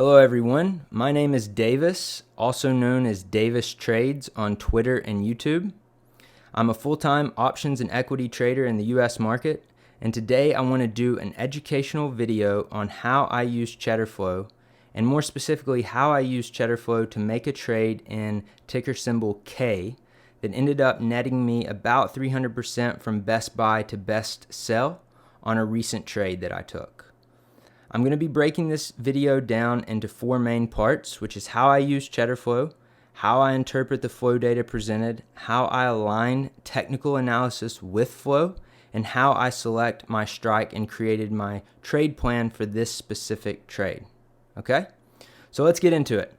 Hello everyone, my name is Davis, also known as Davis Trades on Twitter and YouTube. I'm a full-time options and equity trader in the US market, and today I want to do an educational video on how I use Cheddar Flow, and more specifically how I use Cheddar Flow to make a trade in ticker symbol K that ended up netting me about 300% from best buy to best sell on a recent trade that I took. I'm going to be breaking this video down into four main parts, which is how I use Cheddar Flow, how I interpret the flow data presented, how I align technical analysis with flow, and how I select my strike and created my trade plan for this specific trade. Okay? So let's get into it.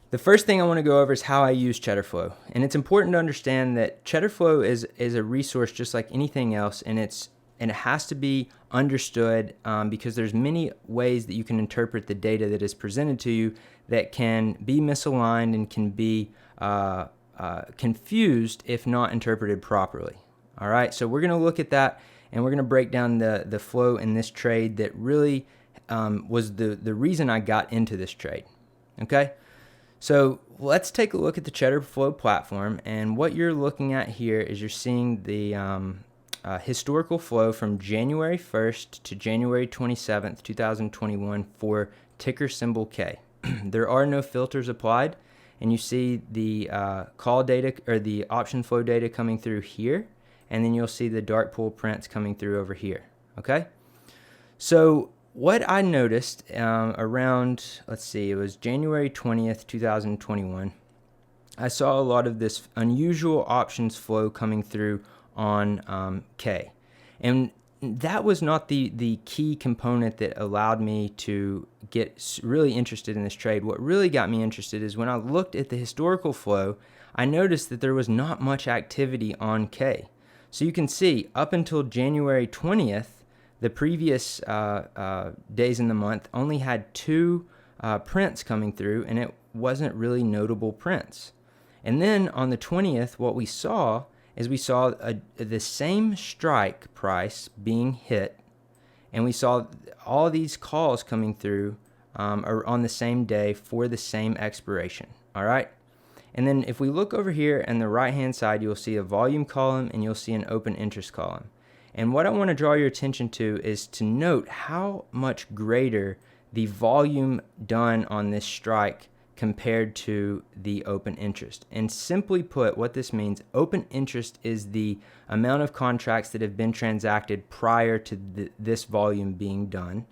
The first thing I want to go over is how I use Cheddar Flow. And it's important to understand that Cheddar Flow is a resource just like anything else, and it has to be understood because there's many ways that you can interpret the data that is presented to you that can be misaligned and can be confused if not interpreted properly. All right, so we're going to look at that, and we're going to break down the flow in this trade that really was the reason I got into this trade. Okay, so let's take a look at the Cheddar Flow platform, and what you're looking at here is you're seeing the historical flow from January 1st to January 27th, 2021 for ticker symbol K. There are no filters applied, and you see the call data or the option flow data coming through here, and then you'll see the dark pool prints coming through over here. Okay, so what I noticed around, let's see, it was January 20th, 2021, I saw a lot of this unusual options flow coming through on K, and that was not the key component that allowed me to get really interested in this trade. What really got me interested is when I looked at the historical flow, I noticed that there was not much activity on K. So you can see up until January 20th, the previous days in the month only had two prints coming through, and it wasn't really notable prints. And then on the 20th, what we saw is we saw the same strike price being hit, and we saw all these calls coming through on the same day for the same expiration. All right, and then if we look over here on the right hand side, you'll see a volume column and you'll see an open interest column. And what I want to draw your attention to is to note how much greater the volume done on this strike compared to the open interest. And simply put, what this means, open interest is the amount of contracts that have been transacted prior to this volume being done.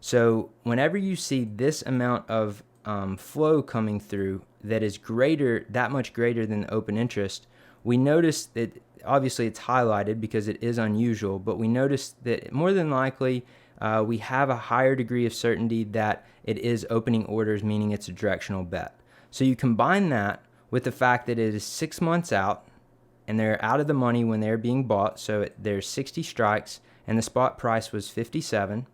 So whenever you see this amount of flow coming through that is greater, that much greater than the open interest, we notice that obviously it's highlighted because it is unusual, but we notice that more than likely we have a higher degree of certainty that it is opening orders, meaning it's a directional bet. So you combine that with the fact that it is 6 months out and they're out of the money when they're being bought, so there's 60 strikes and the spot price was 57.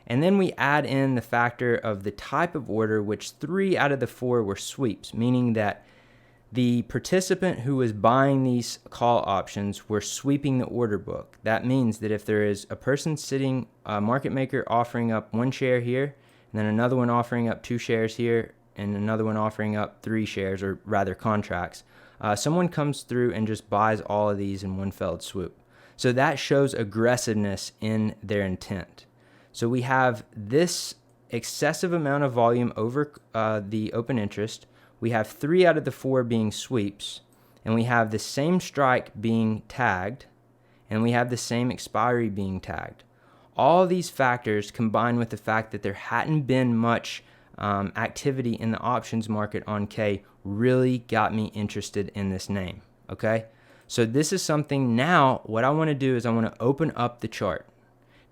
And then we add in the factor of the type of order, which 3 out of the 4 were sweeps, meaning that the participant who was buying these call options were sweeping the order book. That means that if there is a person sitting, a market maker offering up 1 share here, and then another one offering up 2 shares here, and another one offering up 3 shares, or rather contracts, someone comes through and just buys all of these in one fell swoop. So that shows aggressiveness in their intent. So we have this excessive amount of volume over the open interest. We have 3 out of the 4 being sweeps, and we have the same strike being tagged, and we have the same expiry being tagged. All these factors combined with the fact that there hadn't been much activity in the options market on K really got me interested in this name. Okay, so this is something. Now what I want to do is I want to open up the chart.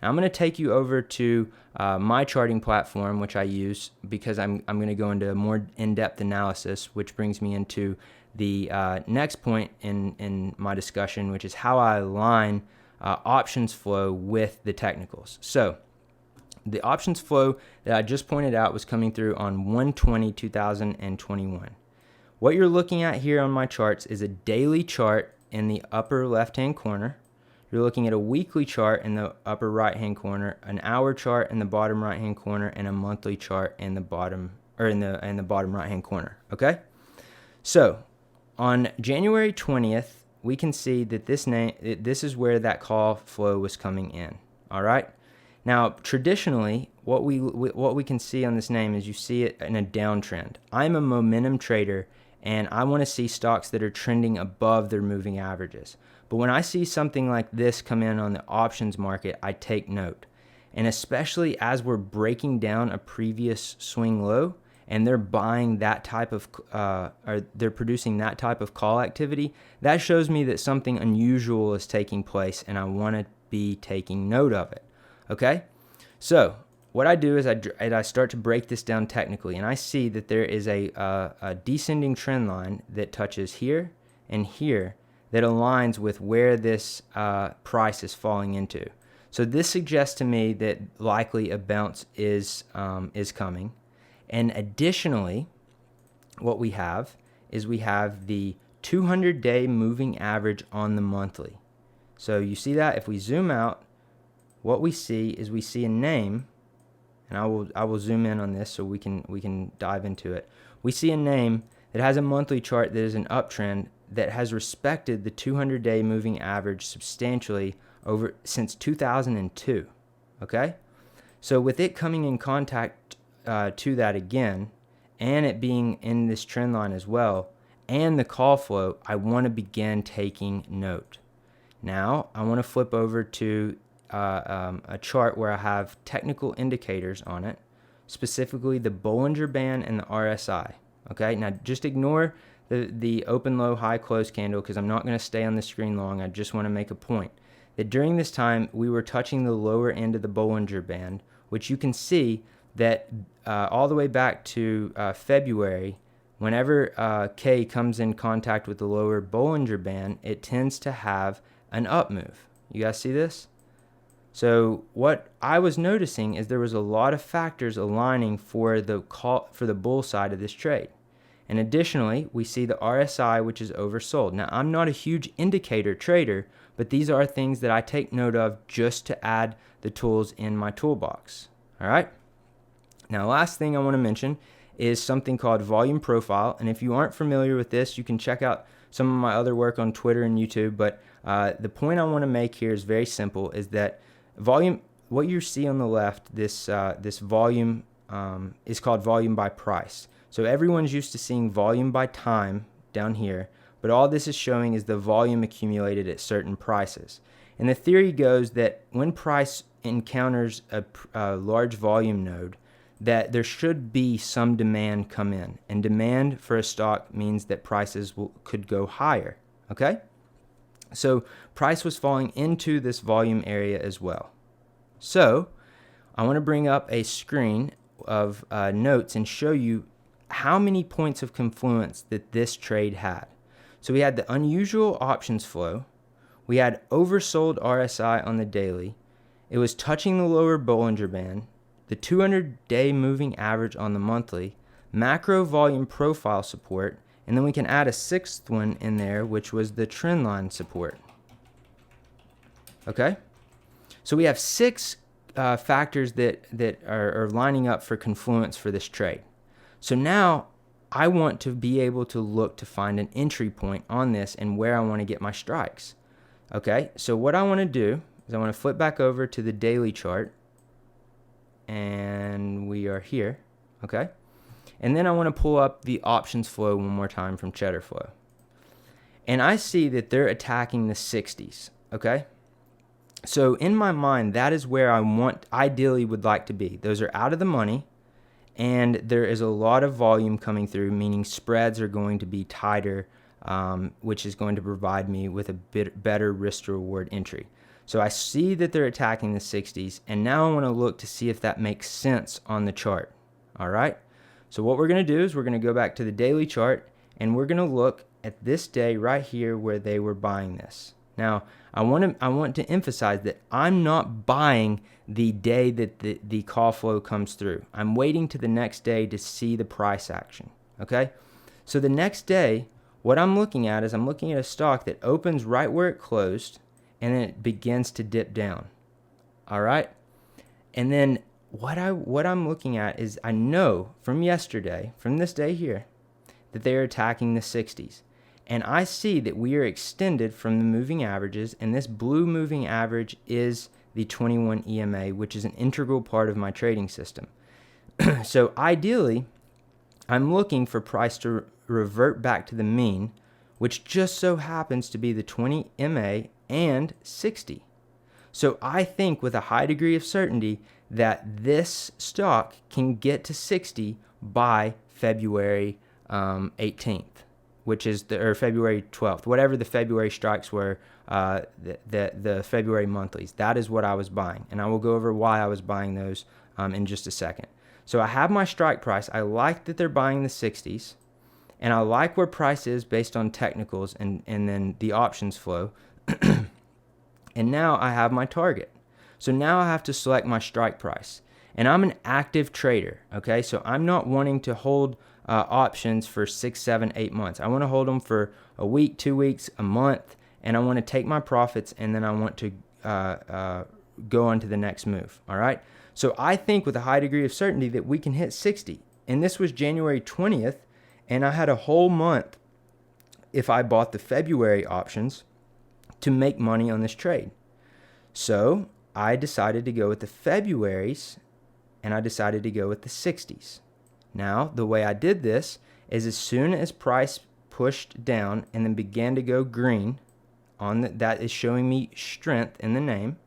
Now I'm going to take you over to my charting platform, which I use because I'm going to go into a more in-depth analysis, which brings me into the next point in my discussion, which is how I align options flow with the technicals. So the options flow that I just pointed out was coming through on 1/20/2021. What you're looking at here on my charts is a daily chart in the upper left-hand corner. you're looking at a weekly chart in the upper right-hand corner, an hour chart in the bottom right-hand corner, and a monthly chart in the bottom bottom right-hand corner. Okay, so on January 20th, we can see that this is where that call flow was coming in. All right. Now, traditionally, what we can see on this name is you see it in a downtrend. I'm a momentum trader, and I want to see stocks that are trending above their moving averages. But when I see something like this come in on the options market, I take note. And especially as we're breaking down a previous swing low, and they're buying that type of, or they're producing that type of call activity, that shows me that something unusual is taking place, and I want to be taking note of it. Okay, so what I do is I start to break this down technically, and I see that there is a descending trend line that touches here and here that aligns with where this price is falling into. So this suggests to me that likely a bounce is coming. And additionally, what we have is we have the 200-day moving average on the monthly. So you see that if we zoom out, what we see is we see a name, and I will zoom in on this so we can dive into it. We see a name that has a monthly chart that is an uptrend that has respected the 200-day moving average substantially over since 2002. Okay, so with it coming in contact to that again, and it being in this trend line as well, and the call flow, I want to begin taking note. Now I want to flip over to a chart where I have technical indicators on it, specifically the Bollinger Band and the RSI. Okay, now just ignore the open, low, high, close candle because I'm not going to stay on the screen long. I just want to make a point that during this time we were touching the lower end of the Bollinger Band, which you can see that all the way back to February, whenever K comes in contact with the lower Bollinger Band, it tends to have an up move. You guys see this? So what I was noticing is there was a lot of factors aligning for the bull side of this trade. And additionally, we see the RSI, which is oversold. Now, I'm not a huge indicator trader, but these are things that I take note of just to add the tools in my toolbox. All right. Now, last thing I want to mention is something called volume profile. And if you aren't familiar with this, you can check out some of my other work on Twitter and YouTube. But the point I want to make here is very simple, is that volume, what you see on the left, this volume is called volume by price. So everyone's used to seeing volume by time down here, but all this is showing is the volume accumulated at certain prices. And the theory goes that when price encounters a large volume node, that there should be some demand come in. And demand for a stock means that prices could go higher. Okay? So price was falling into this volume area as well. So I want to bring up a screen of notes and show you how many points of confluence that this trade had. So we had the unusual options flow. We had oversold RSI on the daily. It was touching the lower Bollinger Band, the 200-day moving average on the monthly, macro volume profile support, and then we can add a sixth one in there, which was the trend line support. Okay? So we have six factors that are lining up for confluence for this trade. So now I want to be able to look to find an entry point on this and where I want to get my strikes. Okay, so what I want to do is I want to flip back over to the daily chart, and we are here. Okay, and then I want to pull up the options flow one more time from Cheddar Flow, and I see that they're attacking the 60s. Okay, so in my mind, that is where I ideally would like to be. Those are out of the money, and there is a lot of volume coming through, meaning spreads are going to be tighter, which is going to provide me with a bit better risk to reward entry. So I see that they're attacking the 60s, and now I want to look to see if that makes sense on the chart. All right. So what we're going to do is we're going to go back to the daily chart, and we're going to look at this day right here where they were buying this. Now, I want to emphasize that I'm not buying the day that the call flow comes through. I'm waiting to the next day to see the price action. Okay? So the next day, what I'm looking at is I'm looking at a stock that opens right where it closed, and then it begins to dip down. All right. And then what I'm looking at is, I know from yesterday, from this day here, that they are attacking the 60s. And I see that we are extended from the moving averages, and this blue moving average is the 21 EMA, which is an integral part of my trading system. So ideally, I'm looking for price to revert back to the mean, which just so happens to be the 20 MA and 60. So I think with a high degree of certainty that this stock can get to 60 by February 18th, which is or February 12th, whatever the February strikes were, the February monthlies. That is what I was buying, and I will go over why I was buying those in just a second. So I have my strike price. I like that they're buying the 60s, and I like where price is based on technicals and then the options flow. And now I have my target. So now I have to select my strike price. And I'm an active trader, okay? So I'm not wanting to hold options for 6, 7, 8 months. I want to hold them for a week, 2 weeks, a month, and I want to take my profits, and then I want to go on to the next move, all right? So I think with a high degree of certainty that we can hit 60. And this was January 20th, and I had a whole month, if I bought the February options, to make money on this trade. So I decided to go with the Februaries, and I decided to go with the 60s. Now, the way I did this is, as soon as price pushed down and then began to go green, that is showing me strength in the name,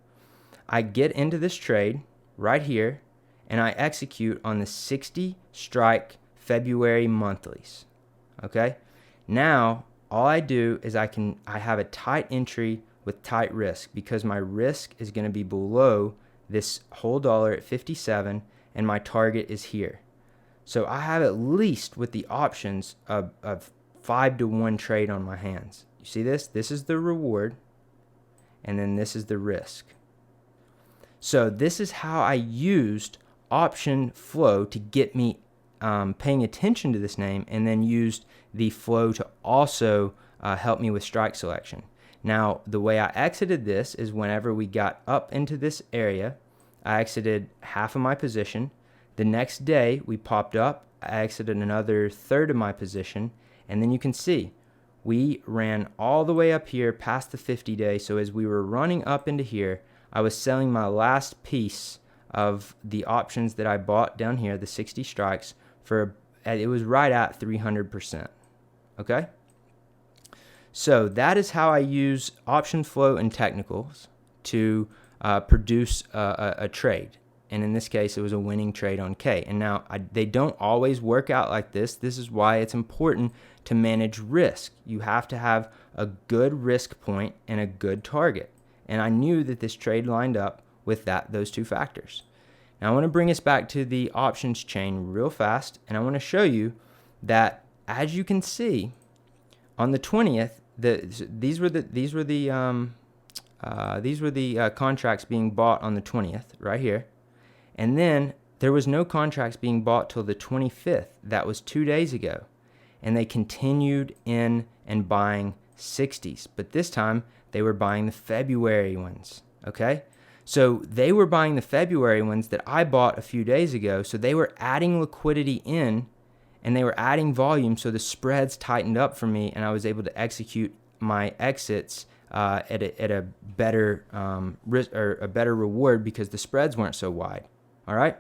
I get into this trade right here, and I execute on the 60 strike February monthlies. Okay? Now, all I do is I have a tight entry with tight risk, because my risk is going to be below this whole dollar at 57, and my target is here. So I have at least, with the options, of 5-to-1 trade on my hands. You see this? This is the reward, and then this is the risk. So this is how I used option flow to get me paying attention to this name, and then used the flow to also help me with strike selection. Now, the way I exited this is, whenever we got up into this area, I exited half of my position. The next day we popped up, I exited another third of my position, and then you can see we ran all the way up here past the 50-day. So as we were running up into here, I was selling my last piece of the options that I bought down here, the 60 strikes, it was right at 300%. Okay? So that is how I use option flow and technicals to produce a trade. And in this case, it was a winning trade on K. And now they don't always work out like this. This is why it's important to manage risk. You have to have a good risk point and a good target. And I knew that this trade lined up with those two factors. Now I want to bring us back to the options chain real fast, and I want to show you that, as you can see, on the 20th, these were the contracts being bought on the 20th right here, and then there was no contracts being bought till the 25th. That was 2 days ago, and they continued in and buying 60s, but this time they were buying the February ones. Okay, so they were buying the February ones that I bought a few days ago, so they were adding liquidity in, and they were adding volume, so the spreads tightened up for me, and I was able to execute my exits at a better risk, or a better reward, because the spreads weren't so wide. All right,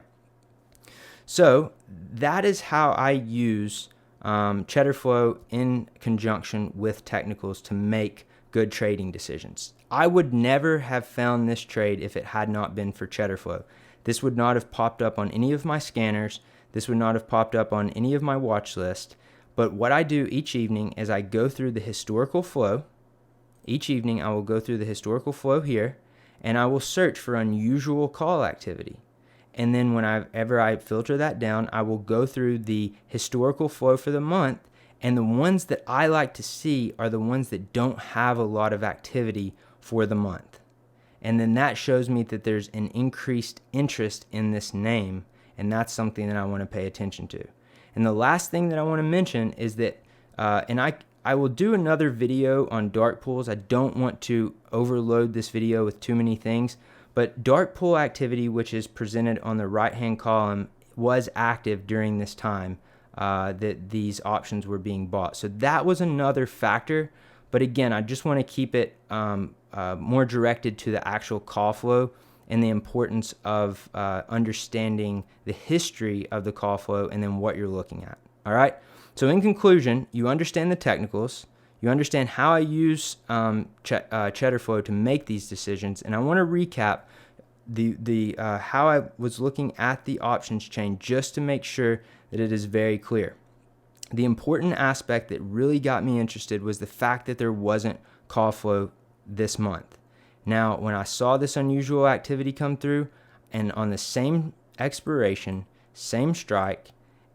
so that is how I use Cheddar Flow in conjunction with technicals to make good trading decisions. I would never have found this trade if it had not been for Cheddar Flow. This would not have popped up on any of my scanners. This would not have popped up on any of my watch list. But what I do each evening is I go through the historical flow. Each evening I will go through the historical flow here, and I will search for unusual call activity. And then whenever I filter that down, I will go through the historical flow for the month, and the ones that I like to see are the ones that don't have a lot of activity for the month. And then that shows me that there's an increased interest in this name, and that's something that I want to pay attention to. And the last thing that I want to mention is that, and I will do another video on dark pools. I don't want to overload this video with too many things, but dark pool activity, which is presented on the right-hand column, was active during this time that these options were being bought. So that was another factor. But again, I just want to keep it more directed to the actual call flow and the importance of understanding the history of the call flow and then what you're looking at. All right. So in conclusion, you understand the technicals, you understand how I use Cheddar Flow to make these decisions, and I want to recap the how I was looking at the options chain just to make sure that it is very clear. The important aspect that really got me interested was the fact that there wasn't call flow this month. Now, when I saw this unusual activity come through, and on the same expiration, same strike,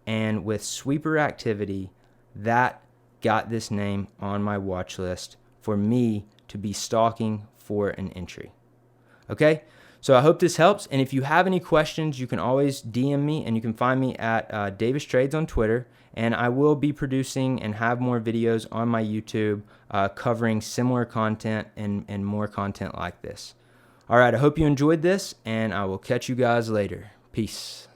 and with sweeper activity, that got this name on my watch list for me to be stalking for an entry. Okay, so I hope this helps. And if you have any questions, you can always DM me, and you can find me at Davis Trades on Twitter. And I will be producing and have more videos on my YouTube covering similar content and more content like this. All right, I hope you enjoyed this, and I will catch you guys later. Peace.